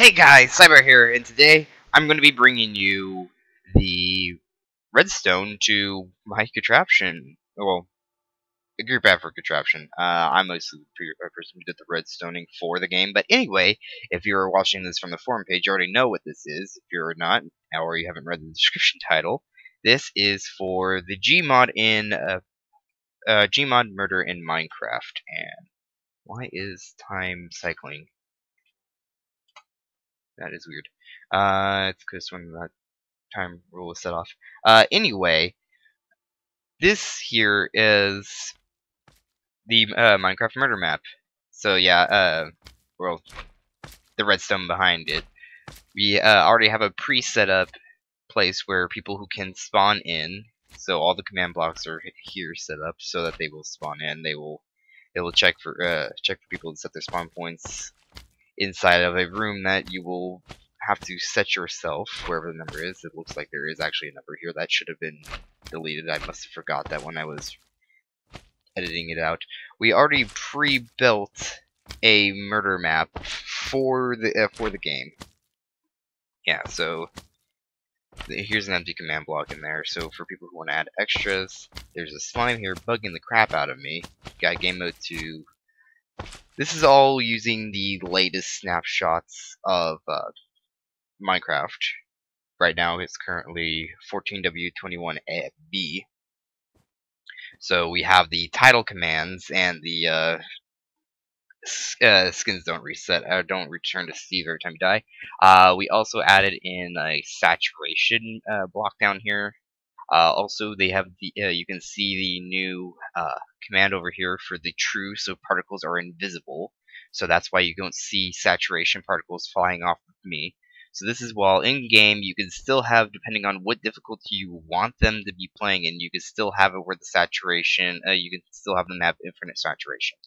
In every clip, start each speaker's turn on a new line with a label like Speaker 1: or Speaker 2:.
Speaker 1: Hey guys, Cyber here, and today I'm going to be bringing you the redstone to my contraption. Well, a group effort contraption. I'm mostly the person who did the redstoning for the game, but anyway, if you're watching this from the forum page, you already know what this is. If you're not, or you haven't read the description title, this is for the Gmod in Gmod Murder in Minecraft. And why is time cycling? That is weird. It's because when that time rule is set off. Anyway, this here is the Minecraft murder map. So yeah, well, the redstone behind it. We already have a pre-set up place where people who can spawn in. So all the command blocks are here set up so that they will spawn in. They will check for people to set their spawn points inside of a room that you will have to set yourself, wherever the number is. It looks like there is actually a number here that should have been deleted. I must have forgot that when I was editing it out. We already pre-built a murder map for the game. Yeah, so here's an empty command block in there. So for people who want to add extras, there's a slime here bugging the crap out of me. Got game mode 2. This is all using the latest snapshots of Minecraft. Right now it's currently 14W21B. So we have the title commands and the skins don't reset, don't return to Steve every time you die. We also added in a saturation block down here. Also, they have the you can see the new command over here for the true, so particles are invisible. So that's why you don't see saturation particles flying off of me. So this is while in game you can still have, depending on what difficulty you want them to be playing in, you can still have it where the saturation, you can still have them have infinite saturation.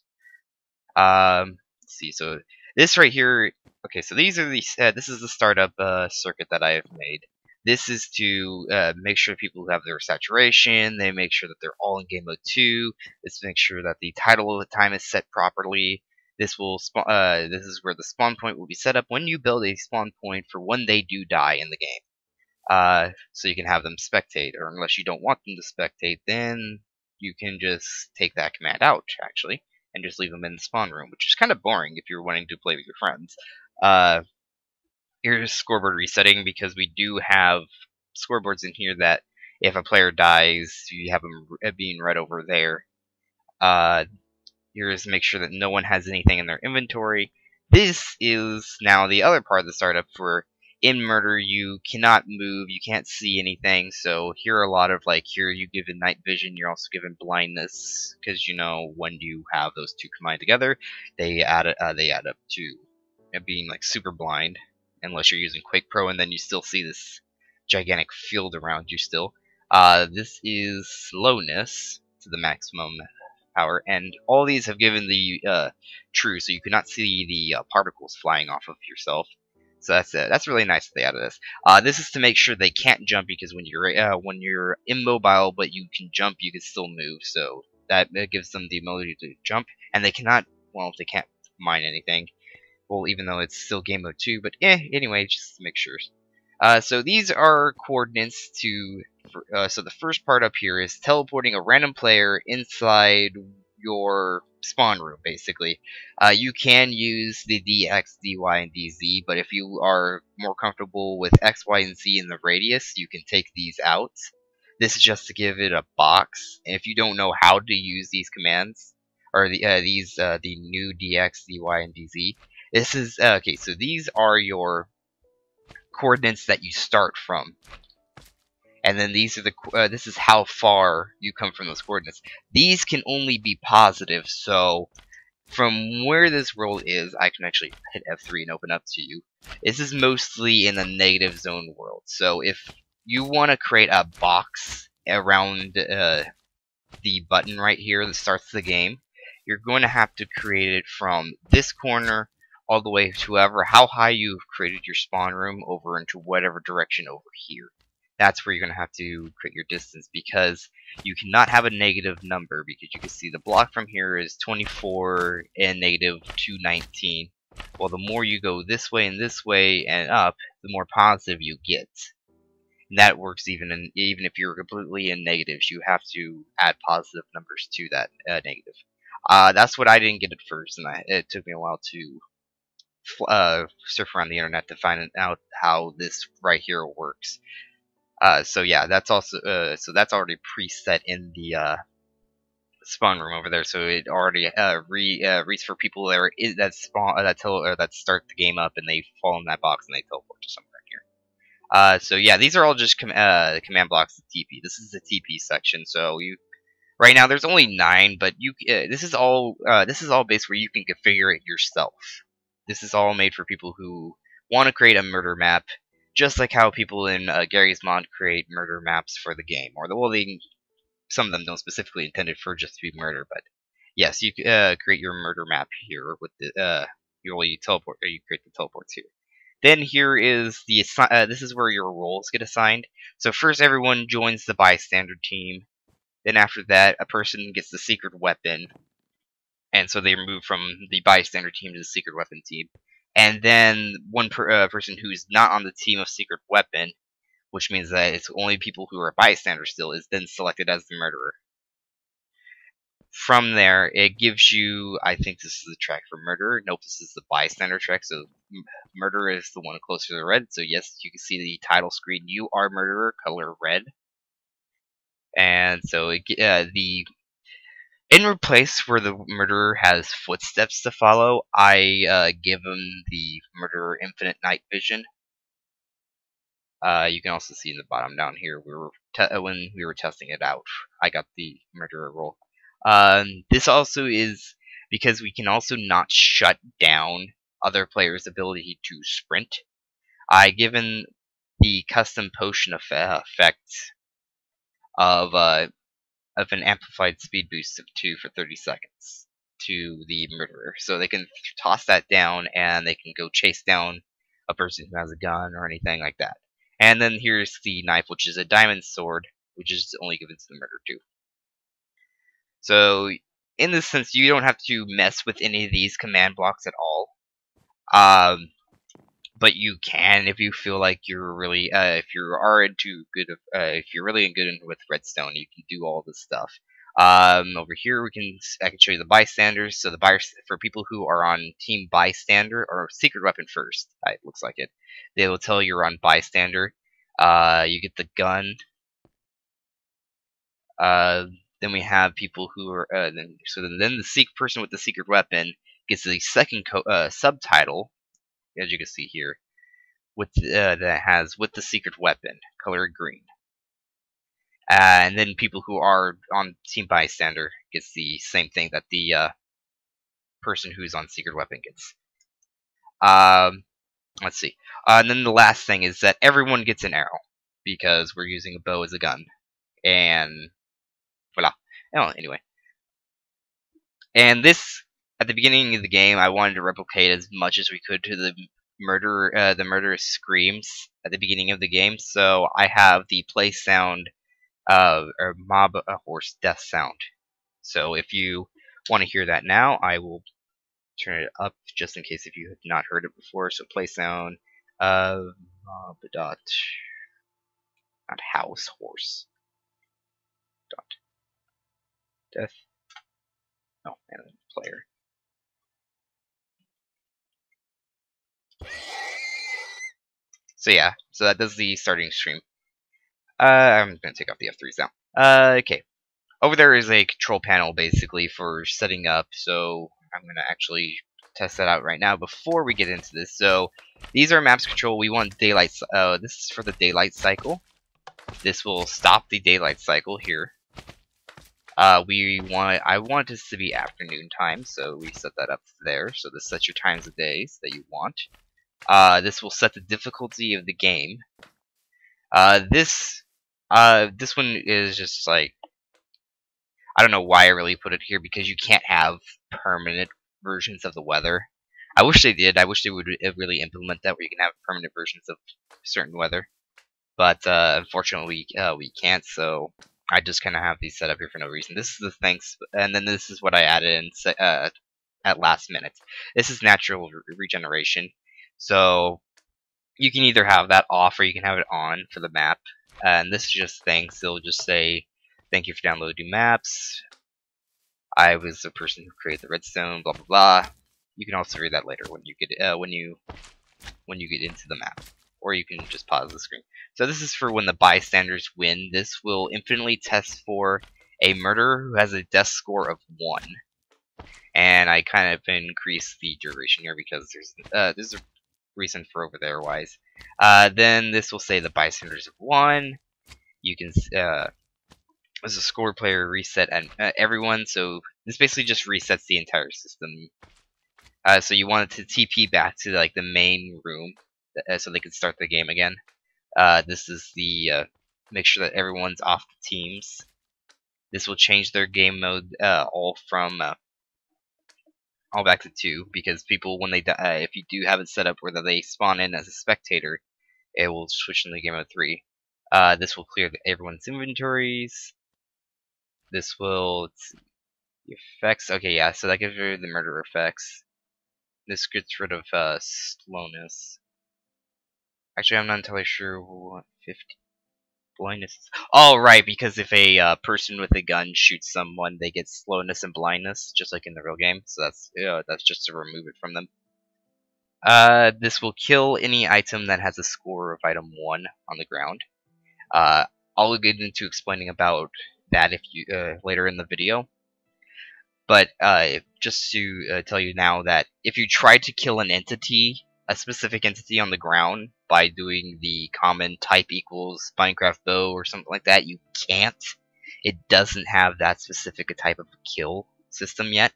Speaker 1: Let's see. So this right here. Okay, so these are the this is the startup circuit that I have made. This is to make sure people have their saturation. They make sure that they're all in game mode 2. This makes sure that the title of the time is set properly. This will this is where the spawn point will be set up when you build a spawn point for when they do die in the game. So you can have them spectate, or unless you don't want them to spectate, then you can just take that command out, actually, and just leave them in the spawn room, which is kind of boring if you're wanting to play with your friends. Here's scoreboard resetting, because we do have scoreboards in here that if a player dies, you have them being read over there. Here's to make sure that no one has anything in their inventory. This is now the other part of the startup for in murder. You cannot move, you can't see anything, so here are a lot of, like, here you given night vision, you're also given blindness, because, you know, when you have those two combined together, they add up to being, like, super blind, unless you're using Quake Pro, and then you still see this gigantic field around you still. This is slowness to the maximum power, and all these have given the true, so you cannot see the particles flying off of yourself. So that's really nice that they added this. This is to make sure they can't jump, because when you're immobile but you can jump, you can still move. So that gives them the ability to jump, and they cannot. Well, they can't mine anything. Well, even though it's still game mode 2, but anyway, just to make sure. So these are coordinates to. So the first part up here is teleporting a random player inside your spawn room, basically. You can use the DX, DY, and DZ, but if you are more comfortable with X, Y, and Z in the radius, you can take these out. This is just to give it a box, and if you don't know how to use these commands, or the new DX, DY, and DZ, this is okay. So these are your coordinates that you start from. And then these are the this is how far you come from those coordinates. These can only be positive, so from where this world is, I can actually hit F3 and open up to you. This is mostly in the negative zone world. So if you want to create a box around the button right here that starts the game, you're going to have to create it from this corner all the way to how high you've created your spawn room over into whatever direction over here. That's where you're going to have to create your distance, because you cannot have a negative number, because you can see the block from here is 24 and negative 219. Well, the more you go this way and up, the more positive you get. And that works even if you're completely in negatives, you have to add positive numbers to that negative. That's what I didn't get at first, and it took me a while to surf around the internet to find out how this right here works. So yeah, that's also that's already preset in the spawn room over there. So it already reads for people that are that spawn that start the game up and they fall in that box and they teleport to somewhere here. So yeah, these are all just command blocks to TP. This is the TP section. So you right now there's only 9, but you this is all based where you can configure it yourself. This is all made for people who want to create a murder map, just like how people in Gary's mod create murder maps for the game, or some of them don't specifically intend it for just to be murder, but yes, you create your murder map here with the you create the teleports here. Then here is the this is where your roles get assigned. So first everyone joins the bystander team. Then after that, a person gets the secret weapon, and so they move from the bystander team to the secret weapon team. And then one person who's not on the team of secret weapon, which means that it's only people who are bystanders still, is then selected as the murderer. From there, it gives you, I think this is the track for murder. Nope, this is the bystander track. So murder is the one closer to the red. So yes, you can see the title screen. You are murderer, color red. And so in place where the murderer has footsteps to follow, I give him the murderer infinite night vision. You can also see in the bottom down here, when we were testing it out, I got the murderer role. This also is because we can also not shut down other players' ability to sprint. Given the custom potion effect of an amplified speed boost of 2 for 30 seconds to the murderer, so they can toss that down and they can go chase down a person who has a gun or anything like that. And then here's the knife, which is a diamond sword, which is only given to the murderer too. So, in this sense, you don't have to mess with any of these command blocks at all. But you can if you feel like you're really, if you're really good with redstone, you can do all this stuff. Over here, I can show you the bystanders. So for people who are on team bystander or secret weapon first, it looks like it. They will tell you're on bystander. You get the gun. Then we have people who are then the person with the secret weapon gets the second subtitle, as you can see here, that has with the secret weapon, color green. And then people who are on team bystander gets the same thing that the person who's on secret weapon gets. Let's see. And then the last thing is that everyone gets an arrow because we're using a bow as a gun, and voila. Oh, anyway. And this, at the beginning of the game, I wanted to replicate as much as we could to the murderous screams at the beginning of the game. So I have the play sound or mob horse death sound. So if you want to hear that now, I will turn it up just in case if you have not heard it before. So play sound of mob dot not house horse dot death. Oh, and then player. So yeah, so that does the starting stream. I'm gonna take off the F3s now. Okay. Over there is a control panel basically for setting up, so I'm gonna actually test that out right now before we get into this. So these are maps control. We want daylight. This is for the daylight cycle. This will stop the daylight cycle here. I want this to be afternoon time, so we set that up there. So this sets your times of days that you want. This will set the difficulty of the game. This one is just like, I don't know why I really put it here, because you can't have permanent versions of the weather. I wish they did. I wish they would really implement that, where you can have permanent versions of certain weather. But unfortunately, we can't. So I just kind of have these set up here for no reason. This is the thanks, and then this is what I added in at last minute. This is natural regeneration, so you can either have that off or you can have it on for the map. And this is just thanks. It'll just say, "Thank you for downloading maps. I was the person who created the redstone." Blah blah blah. You can also read that later when you get when you get into the map, or you can just pause the screen. So this is for when the bystanders win. This will infinitely test for a murderer who has a death score of 1. And I kind of increased the duration here because there's a reason for over there wise. Then this will say the bystanders have won. You can as a score player reset and everyone. So this basically just resets the entire system. So you want it to TP back to like the main room, so they can start the game again. This is the make sure that everyone's off the teams. This will change their game mode all back to 2, because people, when they die, if you do have it set up where they spawn in as a spectator, it will switch into game mode 3. This will clear everyone's inventories. This will the effects. Okay, yeah, so that gives you the murder effects. This gets rid of slowness. Actually, I'm not entirely sure what 50 blindness. Oh, right, because if a person with a gun shoots someone, they get slowness and blindness, just like in the real game. So that's just to remove it from them. This will kill any item that has a score of item 1 on the ground. I'll get into explaining about that if you later in the video. But just to tell you now that if you try to kill an entity, a specific entity on the ground, by doing the common type equals Minecraft bow or something like that, you can't. It doesn't have that specific type of kill system yet.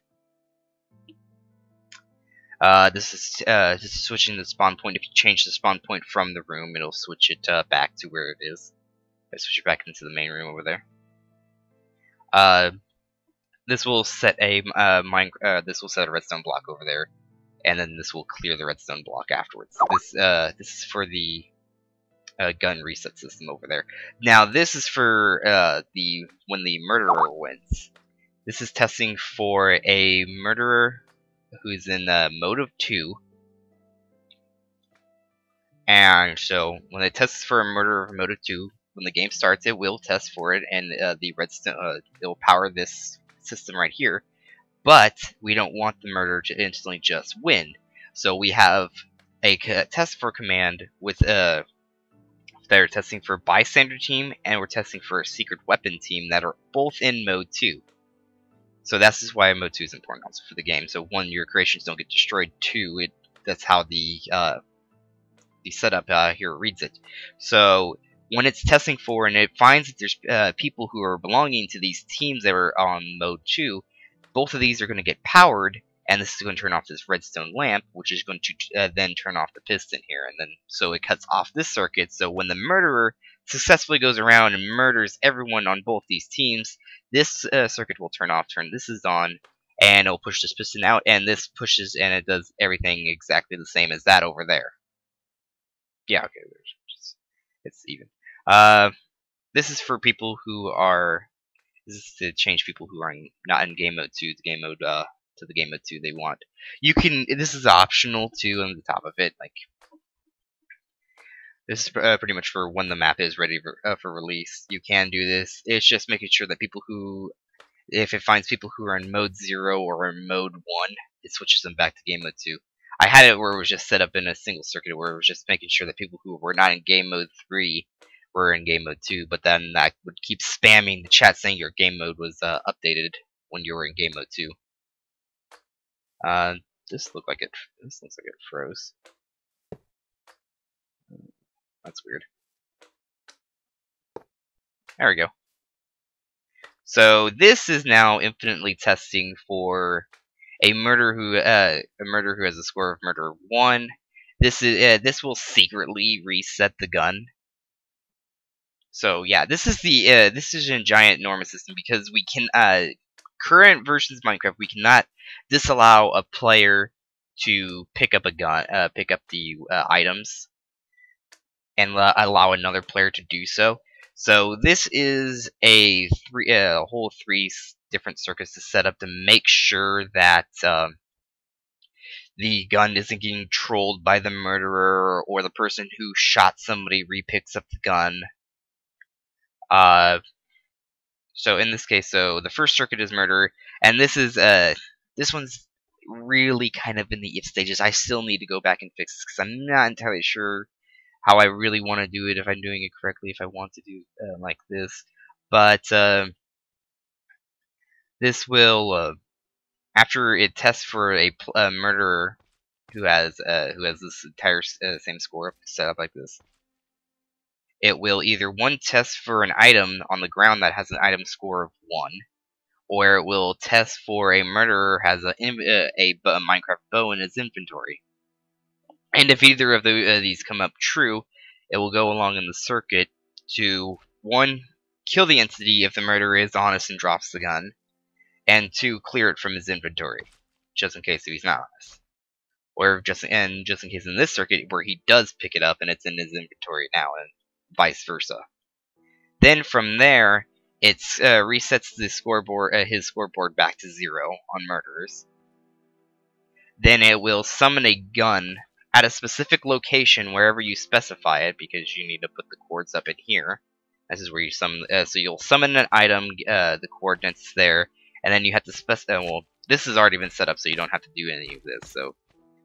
Speaker 1: This is just switching the spawn point. If you change the spawn point from the room, it'll switch it back to where it is. I switch it back into the main room over there. This will set a this will set a redstone block over there, and then this will clear the redstone block afterwards. This is for the gun reset system over there. Now this is for when the murderer wins. This is testing for a murderer who's in mode of 2. And so when it tests for a murderer of mode of 2, when the game starts, it will test for it, and the redstone it will power this system right here. But we don't want the murderer to instantly just win, so we have a test for command with they're testing for bystander team, and we're testing for a secret weapon team that are both in mode 2. So that's just why mode 2 is important also for the game. So 1, your creations don't get destroyed. 2, that's how the setup here reads it. So when it's testing for and it finds that there's people who are belonging to these teams that are on mode 2, both of these are going to get powered, and this is going to turn off this redstone lamp, which is going to then turn off the piston here, and then so it cuts off this circuit. So when the murderer successfully goes around and murders everyone on both these teams, this circuit will turn off, turn this is on, and it'll push this piston out, and this pushes, and it does everything exactly the same as that over there. Yeah, okay, it's even. This is for people who are. This is to change people who are not in game mode 2 to game mode to the game mode 2 they want. You can. This is optional too on the top of it. Like this is pretty much for when the map is ready for release. You can do this. It's just making sure that people who, if it finds people who are in mode 0 or in mode 1, it switches them back to game mode 2. I had it where it was just set up in a single circuit where it was just making sure that people who were not in game mode 3 were in game mode 2, but then that would keep spamming the chat saying your game mode was updated when you were in game mode 2. This looks like it froze. That's weird. There we go. So this is now infinitely testing for a murderer who has a score of murder 1. This will secretly reset the gun. So yeah, this is a giant enormous system, because we can current versions of Minecraft, we cannot disallow a player to pick up a gun, pick up the items, and allow another player to do so. So this is a whole 3 different circuits to set up to make sure that the gun isn't getting trolled by the murderer, or the person who shot somebody repicks up the gun. So in this case, so the first circuit is murder, and this one's really kind of in the if stages. I still need to go back and fix this because I'm not entirely sure how I really want to do it, if I'm doing it correctly, if I want to do like this. But this will, after it tests for a murderer who has this entire same score set up like this, it will either one test for an item on the ground that has an item score of 1, or it will test for a murderer has a Minecraft bow in his inventory. And if either of these come up true, it will go along in the circuit to 1, kill the entity if the murderer is honest and drops the gun, and 2, clear it from his inventory, just in case if he's not honest. Or just in case in this circuit where he does pick it up and it's in his inventory now, and vice versa. Then from there, it resets the scoreboard, his scoreboard back to 0 on murderers. Then it will summon a gun at a specific location wherever you specify it, because you need to put the coords up in here. This is where you summon. So you'll summon an item, the coordinates there, and then you have to specify. Well, this has already been set up, so you don't have to do any of this. So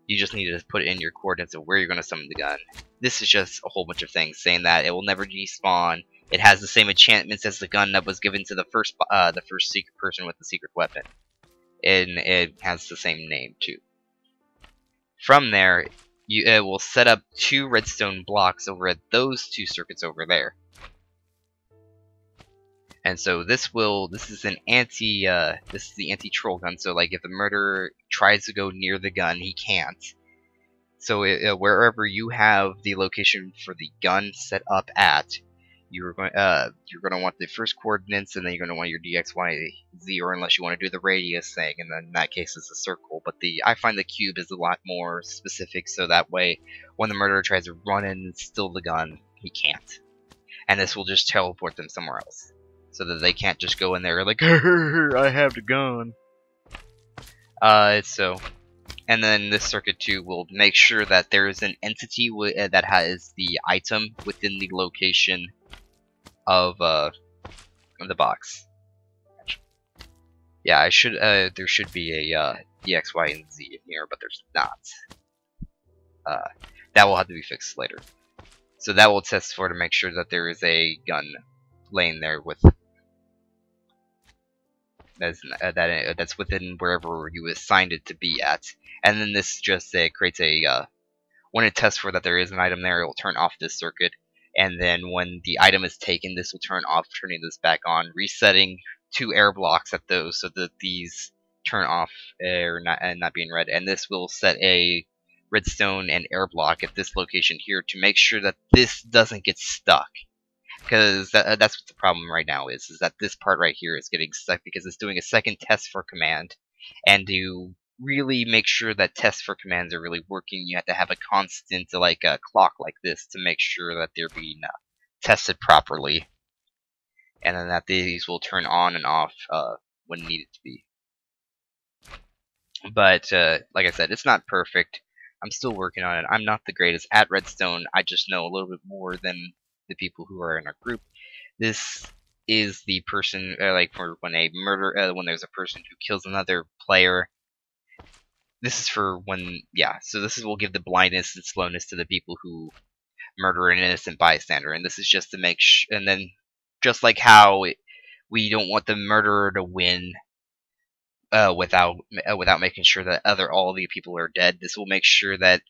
Speaker 1: you just need to put in your coordinates of where you're going to summon the gun. This is just a whole bunch of things saying that it will never despawn. It has the same enchantments as the gun that was given to the first secret person with the secret weapon, and it has the same name too. From there, it will set up 2 redstone blocks over at those 2 circuits over there. And so this is the anti-troll gun. So like if the murderer tries to go near the gun, he can't. So wherever you have the location for the gun set up at, you're going to want the first coordinates, and then you're going to want your DXYZ, or unless you want to do the radius thing, and then in that case it's a circle. But I find the cube is a lot more specific, so that way when the murderer tries to run in and steal the gun, he can't. And this will just teleport them somewhere else, so that they can't just go in there like, I have the gun. And then this circuit too will make sure that there is an entity that has the item within the location of the box. Yeah, there should be a EX, Y, and Z in here, but there's not. That will have to be fixed later. So that will test for to make sure that there is a gun laying there with that's within wherever you assigned it to be at. And then this just creates a when it tests for that there is an item there, it will turn off this circuit. And then when the item is taken, this will turn off, turning this back on, resetting 2 air blocks at those so that these turn off or not being read. And this will set a redstone and air block at this location here to make sure that this doesn't get stuck. Because that's what the problem right now is that this part right here is getting stuck because it's doing a second test for command. And to really make sure that tests for commands are really working, you have to have a constant like a clock like this to make sure that they're being tested properly, and then that these will turn on and off when needed to be. But like I said, it's not perfect. I'm still working on it. I'm not the greatest at redstone. I just know a little bit more than the people who are in our group. This is the person like for when when there's a person who kills another player. This is for when, yeah, so this will give the blindness and slowness to the people who murder an innocent bystander, and this is just to make and then, just like how we don't want the murderer to win without making sure that all the people are dead, this will make sure that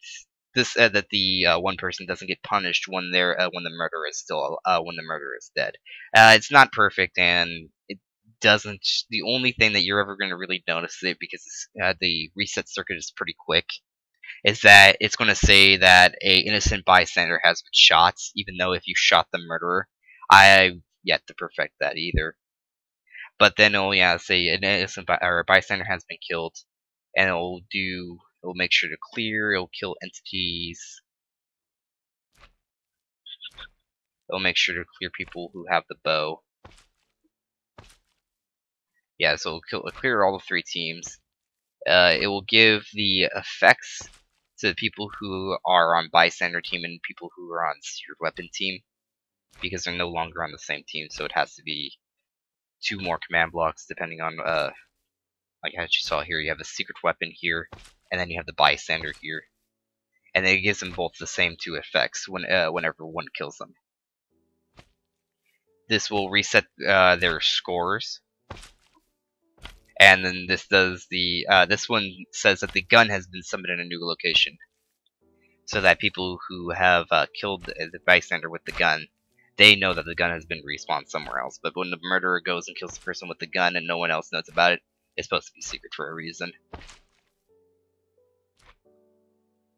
Speaker 1: that the one person doesn't get punished when when the murderer is dead. It's not perfect, and it doesn't. The only thing that you're ever going to really notice it, because the reset circuit is pretty quick, is that it's going to say that a innocent bystander has been shot, even though if you shot the murderer. I've yet to perfect that either. But then it'll say an innocent or a bystander has been killed, and it'll make sure to clear. It'll kill entities. It'll make sure to clear people who have the bow. Yeah, so it'll clear all the 3 teams. It will give the effects to the people who are on bystander team and people who are on secret weapon team, because they're no longer on the same team, so it has to be 2 more command blocks depending on like as you saw here, you have a secret weapon here, and then you have the bystander here, and it gives them both the same 2 effects whenever one kills them. This will reset their scores, and then this does the this one says that the gun has been summoned in a new location, so that people who have killed the bystander with the gun, they know that the gun has been respawned somewhere else. But when the murderer goes and kills the person with the gun and no one else knows about it, it's supposed to be secret for a reason.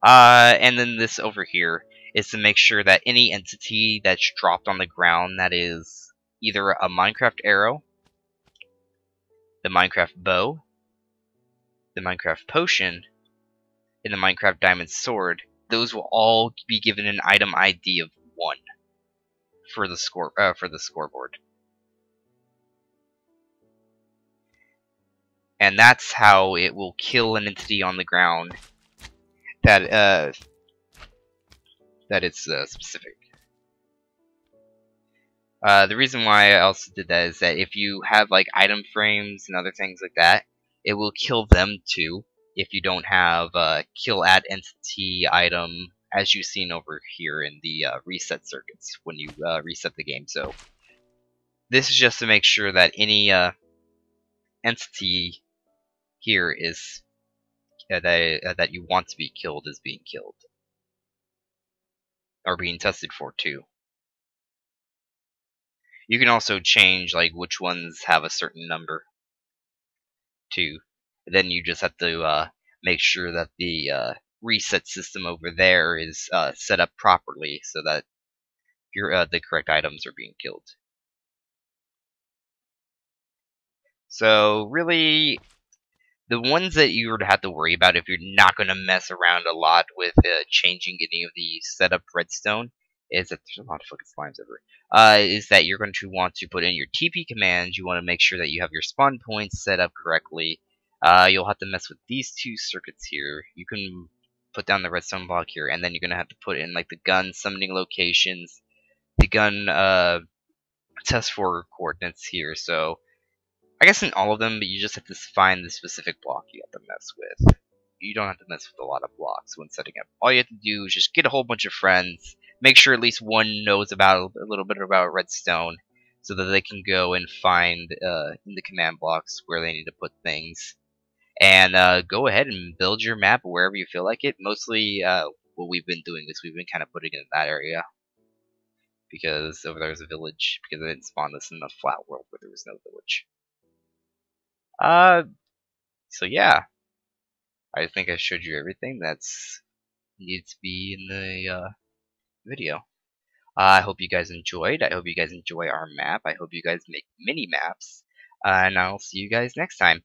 Speaker 1: And then this over here is to make sure that any entity that's dropped on the ground that is either a Minecraft arrow, the Minecraft bow, the Minecraft potion, and the Minecraft diamond sword, those will all be given an item ID of 1 for the scoreboard. And that's how it will kill an entity on the ground that it's specific. The reason why I also did that is that if you have like item frames and other things like that, it will kill them too if you don't have kill at entity item, as you've seen over here in the reset circuits when you reset the game. So this is just to make sure that any entity here is that you want to be killed is being killed, or being tested for too. You can also change like which ones have a certain number too. Then you just have to make sure that the reset system over there is set up properly so that the correct items are being killed. So really, the ones that you would have to worry about if you're not going to mess around a lot with changing any of the setup redstone is that there's a lot of fucking slimes everywhere. Is that you're going to want to put in your TP commands. You want to make sure that you have your spawn points set up correctly. You'll have to mess with these 2 circuits here. You can put down the redstone block here, and then you're going to have to put in like the gun summoning locations, the gun test for coordinates here. So I guess in all of them, but you just have to find the specific block you have to mess with. You don't have to mess with a lot of blocks when setting up. All you have to do is just get a whole bunch of friends, make sure at least one knows about a little bit about redstone, so that they can go and find in the command blocks where they need to put things, and go ahead and build your map wherever you feel like it. Mostly, what we've been doing is we've been kind of putting it in that area, because over there's a village, because I didn't spawn this in a flat world where there was no village. So yeah, I think I showed you everything that's needed to be in the video. I hope you guys enjoyed. I hope you guys enjoy our map. I hope you guys make mini maps. And I'll see you guys next time.